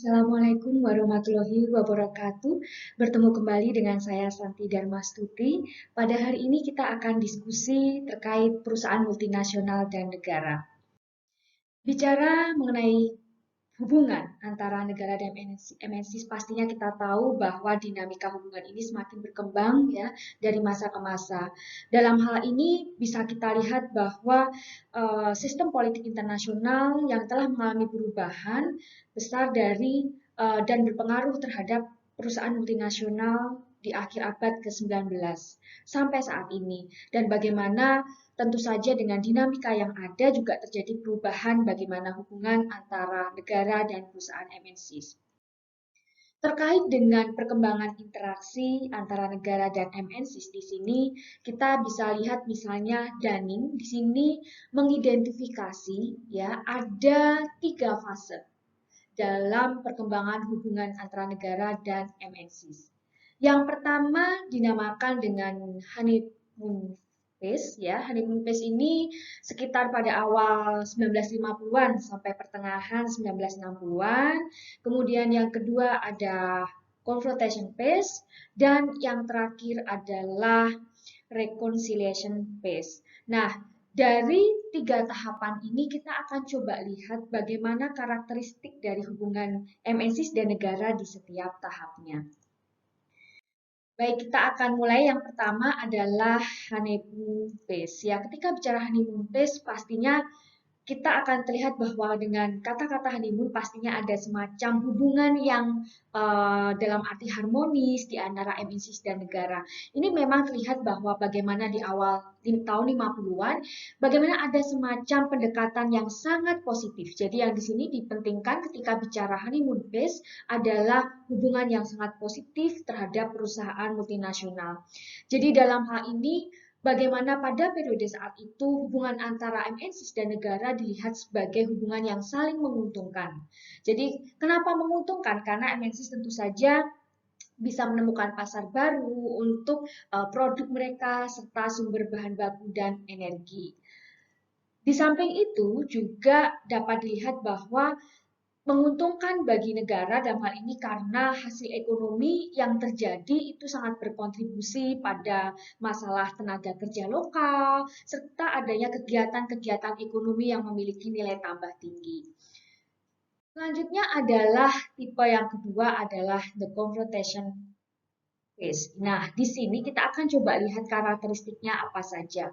Assalamualaikum warahmatullahi wabarakatuh. Bertemu kembali dengan saya Santi Darmastuti. Pada hari ini kita akan diskusi terkait perusahaan multinasional dan negara. Bicara mengenai hubungan antara negara dan MNC, pastinya kita tahu bahwa dinamika hubungan ini semakin berkembang ya dari masa ke masa. Dalam hal ini bisa kita lihat bahwa sistem politik internasional yang telah mengalami perubahan besar dan berpengaruh terhadap perusahaan multinasional di akhir abad ke-19 sampai saat ini, dan bagaimana tentu saja dengan dinamika yang ada juga terjadi perubahan bagaimana hubungan antara negara dan perusahaan MNCs. Terkait dengan perkembangan interaksi antara negara dan MNCs di sini, kita bisa lihat misalnya Dunning di sini mengidentifikasi ya ada 3 fase dalam perkembangan hubungan antara negara dan MNCs. Yang pertama dinamakan dengan honeymoon phase ya. Honeymoon phase ini sekitar pada awal 1950-an sampai pertengahan 1960-an. Kemudian yang kedua ada confrontation phase dan yang terakhir adalah reconciliation phase. Nah, dari 3 tahapan ini kita akan coba lihat bagaimana karakteristik dari hubungan MNCs dan negara di setiap tahapnya. Baik, kita akan mulai. Yang pertama adalah honeymoon phase. Ya, ketika bicara honeymoon phase, pastinya kita akan terlihat bahwa dengan kata-kata honeymoon pastinya ada semacam hubungan yang dalam arti harmonis di antara MNCs dan negara. Ini memang terlihat bahwa bagaimana di awal tahun 50-an, bagaimana ada semacam pendekatan yang sangat positif. Jadi yang di sini dipentingkan ketika bicara honeymoon phase adalah hubungan yang sangat positif terhadap perusahaan multinasional. Jadi dalam hal ini bagaimana pada periode saat itu hubungan antara MNCs dan negara dilihat sebagai hubungan yang saling menguntungkan. Jadi kenapa menguntungkan? Karena MNCs tentu saja bisa menemukan pasar baru untuk produk mereka serta sumber bahan baku dan energi. Di samping itu juga dapat dilihat bahwa menguntungkan bagi negara dalam hal ini karena hasil ekonomi yang terjadi itu sangat berkontribusi pada masalah tenaga kerja lokal serta adanya kegiatan-kegiatan ekonomi yang memiliki nilai tambah tinggi. Selanjutnya adalah tipe yang kedua adalah the confrontation phase. Nah, di sini kita akan coba lihat karakteristiknya apa saja.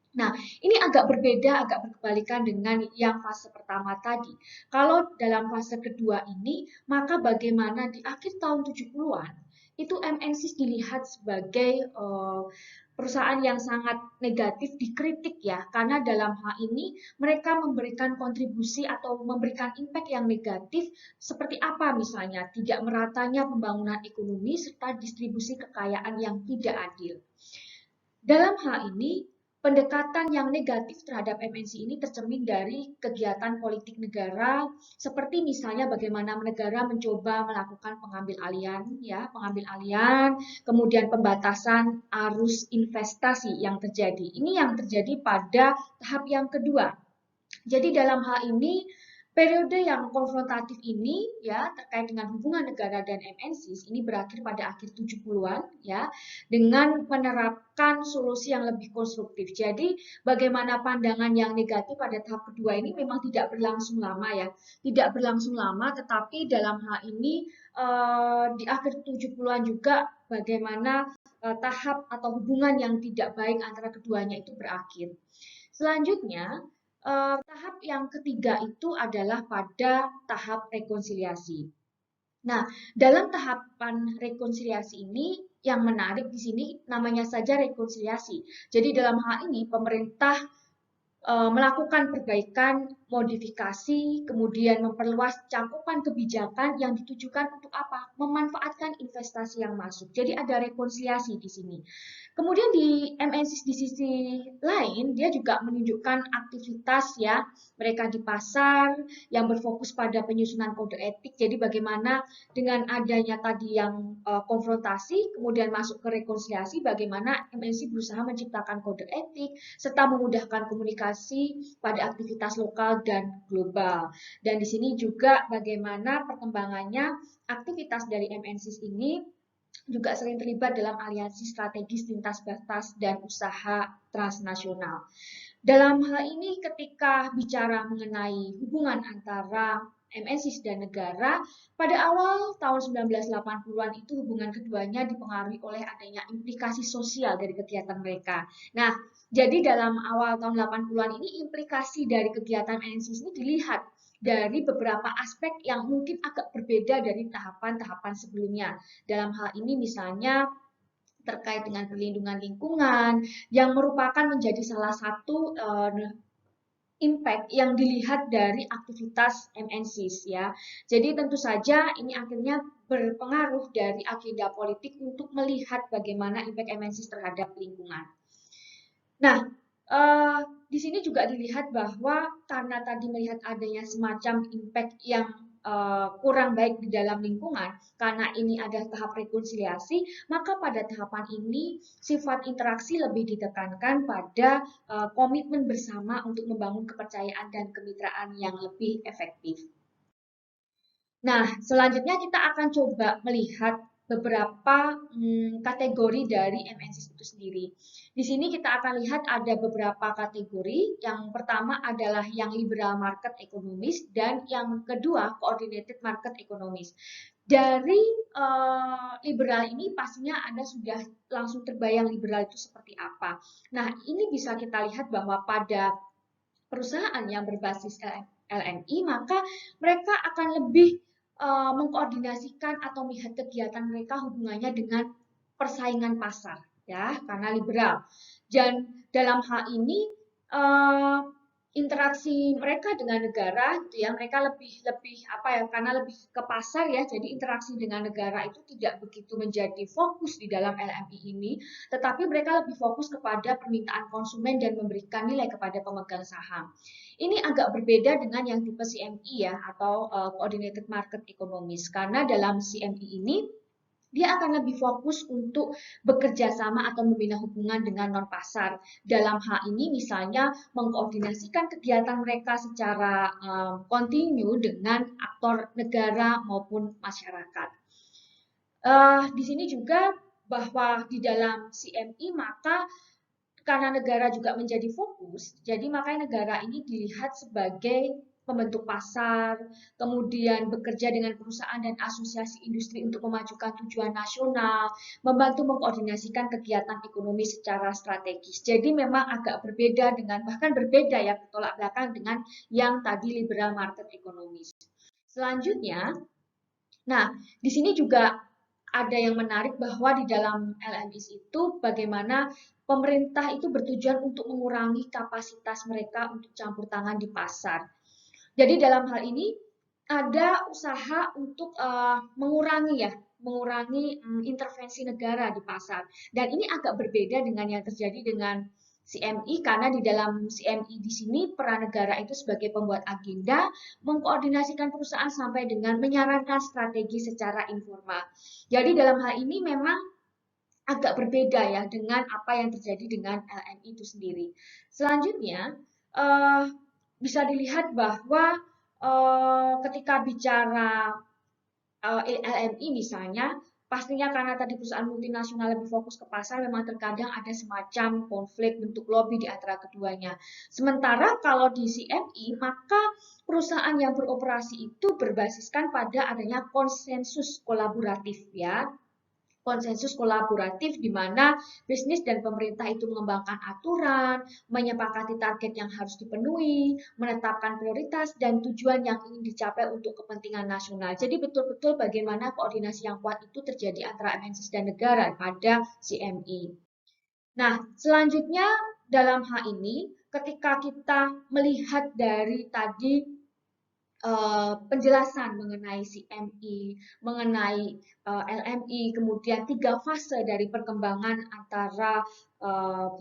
Nah, ini agak berbeda, agak berkebalikan dengan yang fase pertama tadi. Kalau dalam fase kedua ini, maka bagaimana di akhir tahun 70-an, itu MNCs dilihat sebagai perusahaan yang sangat negatif, dikritik ya, karena dalam hal ini mereka memberikan kontribusi atau memberikan impact yang negatif, seperti apa misalnya, tidak meratanya pembangunan ekonomi serta distribusi kekayaan yang tidak adil. Dalam hal ini, pendekatan yang negatif terhadap MNC ini tercermin dari kegiatan politik negara, seperti misalnya bagaimana negara mencoba melakukan pengambil alian, kemudian pembatasan arus investasi yang terjadi. Ini yang terjadi pada tahap yang kedua. Jadi dalam hal ini periode yang konfrontatif ini ya terkait dengan hubungan negara dan MNCs ini berakhir pada akhir 70-an ya dengan menerapkan solusi yang lebih konstruktif. Jadi bagaimana pandangan yang negatif pada tahap kedua ini memang tidak berlangsung lama ya. Tidak berlangsung lama tetapi dalam hal ini di akhir 70-an juga bagaimana tahap atau hubungan yang tidak baik antara keduanya itu berakhir. Selanjutnya tahap yang ketiga itu adalah pada tahap rekonsiliasi. Nah, dalam tahapan rekonsiliasi ini yang menarik di sini namanya saja rekonsiliasi. Jadi dalam hal ini pemerintah melakukan perbaikan, modifikasi, kemudian memperluas cakupan kebijakan yang ditujukan untuk apa? Memanfaatkan investasi yang masuk. Jadi ada rekonsiliasi di sini. Kemudian di MNCs di sisi lain, dia juga menunjukkan aktivitas ya, mereka di pasar yang berfokus pada penyusunan kode etik. Jadi bagaimana dengan adanya tadi yang konfrontasi, kemudian masuk ke rekonsiliasi, bagaimana MNC berusaha menciptakan kode etik, serta memudahkan komunikasi pada aktivitas lokal nasional dan global. Dan di sini juga bagaimana perkembangannya aktivitas dari MNCs ini juga sering terlibat dalam aliansi strategis lintas batas dan usaha transnasional. Dalam hal ini ketika bicara mengenai hubungan antara MNCs dan negara, pada awal tahun 1980-an itu hubungan keduanya dipengaruhi oleh adanya implikasi sosial dari kegiatan mereka. Nah, jadi dalam awal tahun 80-an ini implikasi dari kegiatan MNCs ini dilihat dari beberapa aspek yang mungkin agak berbeda dari tahapan-tahapan sebelumnya. Dalam hal ini misalnya terkait dengan perlindungan lingkungan yang merupakan menjadi salah satu impact yang dilihat dari aktivitas MNCs ya. Jadi tentu saja ini akhirnya berpengaruh dari agenda politik untuk melihat bagaimana impact MNCs terhadap lingkungan. Nah, di sini juga dilihat bahwa karena tadi melihat adanya semacam impact yang kurang baik di dalam lingkungan, karena ini ada tahap rekonsiliasi, maka pada tahapan ini sifat interaksi lebih ditekankan pada komitmen bersama untuk membangun kepercayaan dan kemitraan yang lebih efektif. Nah, selanjutnya kita akan coba melihat beberapa kategori dari MNCs itu sendiri. Di sini kita akan lihat ada beberapa kategori. Yang pertama adalah yang liberal market economist dan yang kedua coordinated market economist. Dari liberal ini pastinya Anda sudah langsung terbayang liberal itu seperti apa. Nah, ini bisa kita lihat bahwa pada perusahaan yang berbasis LMI, maka mereka akan lebih mengkoordinasikan atau melihat kegiatan mereka hubungannya dengan persaingan pasar, ya, karena liberal. Dan dalam hal ini interaksi mereka dengan negara, gitu ya, mereka lebih apa ya, karena lebih ke pasar ya, jadi interaksi dengan negara itu tidak begitu menjadi fokus di dalam LMI ini, tetapi mereka lebih fokus kepada permintaan konsumen dan memberikan nilai kepada pemegang saham. Ini agak berbeda dengan yang tipe CME ya, atau Coordinated Market Economist, karena dalam CME ini dia akan lebih fokus untuk bekerja sama atau membina hubungan dengan non-pasar. Dalam hal ini misalnya mengkoordinasikan kegiatan mereka secara kontinu dengan aktor negara maupun masyarakat. Di sini juga bahwa di dalam CME maka karena negara juga menjadi fokus, jadi makanya negara ini dilihat sebagai pembentuk pasar, kemudian bekerja dengan perusahaan dan asosiasi industri untuk memajukan tujuan nasional, membantu mengkoordinasikan kegiatan ekonomi secara strategis. Jadi memang agak berbeda dengan, bahkan berbeda ya, bertolak belakang dengan yang tadi liberal market economies. Selanjutnya, nah di sini juga ada yang menarik bahwa di dalam LMIs itu bagaimana pemerintah itu bertujuan untuk mengurangi kapasitas mereka untuk campur tangan di pasar. Jadi dalam hal ini ada usaha untuk mengurangi intervensi negara di pasar. Dan ini agak berbeda dengan yang terjadi dengan CMI karena di dalam CMI di sini peran negara itu sebagai pembuat agenda, mengkoordinasikan perusahaan sampai dengan menyarankan strategi secara informal. Jadi dalam hal ini memang agak berbeda ya dengan apa yang terjadi dengan LMI itu sendiri. Selanjutnya bisa dilihat bahwa ketika bicara LMI misalnya, pastinya karena tadi perusahaan multinasional lebih fokus ke pasar, memang terkadang ada semacam konflik bentuk lobby di antara keduanya. Sementara kalau di CMI, maka perusahaan yang beroperasi itu berbasiskan pada adanya konsensus kolaboratif ya. Konsensus kolaboratif di mana bisnis dan pemerintah itu mengembangkan aturan, menyepakati target yang harus dipenuhi, menetapkan prioritas dan tujuan yang ingin dicapai untuk kepentingan nasional. Jadi betul-betul bagaimana koordinasi yang kuat itu terjadi antara MNCs dan negara pada CMI. Nah, selanjutnya dalam hal ini ketika kita melihat dari tadi penjelasan mengenai CMI, mengenai LMI, kemudian 3 fase dari perkembangan antara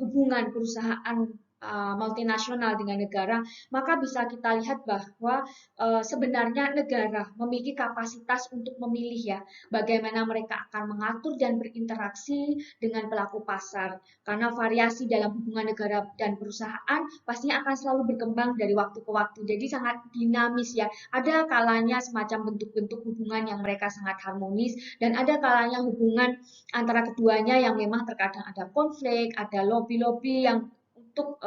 hubungan perusahaan multinasional dengan negara, maka bisa kita lihat bahwa sebenarnya negara memiliki kapasitas untuk memilih ya, bagaimana mereka akan mengatur dan berinteraksi dengan pelaku pasar. Karena variasi dalam hubungan negara dan perusahaan pastinya akan selalu berkembang dari waktu ke waktu. Jadi sangat dinamis ya. Ada kalanya semacam bentuk-bentuk hubungan yang mereka sangat harmonis dan ada kalanya hubungan antara keduanya yang memang terkadang ada konflik, ada lobby-lobby yang untuk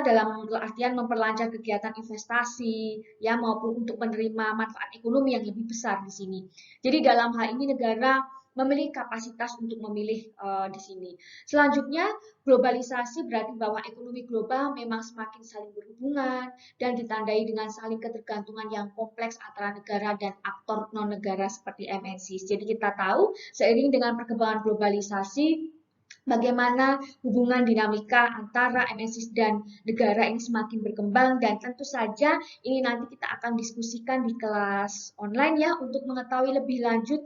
dalam artian memperlancar kegiatan investasi ya maupun untuk menerima manfaat ekonomi yang lebih besar di sini. Jadi dalam hal ini negara memiliki kapasitas untuk memilih di sini. Selanjutnya, globalisasi berarti bahwa ekonomi global memang semakin saling berhubungan dan ditandai dengan saling ketergantungan yang kompleks antara negara dan aktor non-negara seperti MNC. Jadi kita tahu seiring dengan perkembangan globalisasi, bagaimana hubungan dinamika antara MNC dan negara ini semakin berkembang dan tentu saja ini nanti kita akan diskusikan di kelas online ya untuk mengetahui lebih lanjut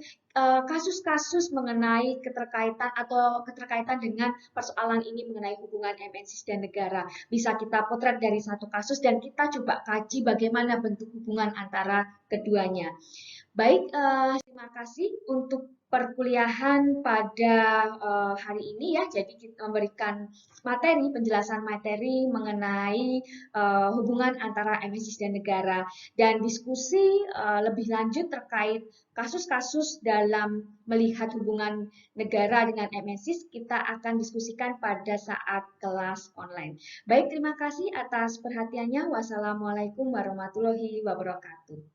kasus-kasus mengenai keterkaitan dengan persoalan ini mengenai hubungan MNC dan negara. Bisa kita potret dari satu kasus dan kita coba kaji bagaimana bentuk hubungan antara keduanya. Baik, terima kasih untuk perkuliahan pada hari ini ya. Jadi kita memberikan penjelasan materi mengenai hubungan antara MNC dan negara dan diskusi lebih lanjut terkait kasus-kasus dalam melihat hubungan negara dengan MNC kita akan diskusikan pada saat kelas online. Baik, terima kasih atas perhatiannya. Wassalamualaikum warahmatullahi wabarakatuh.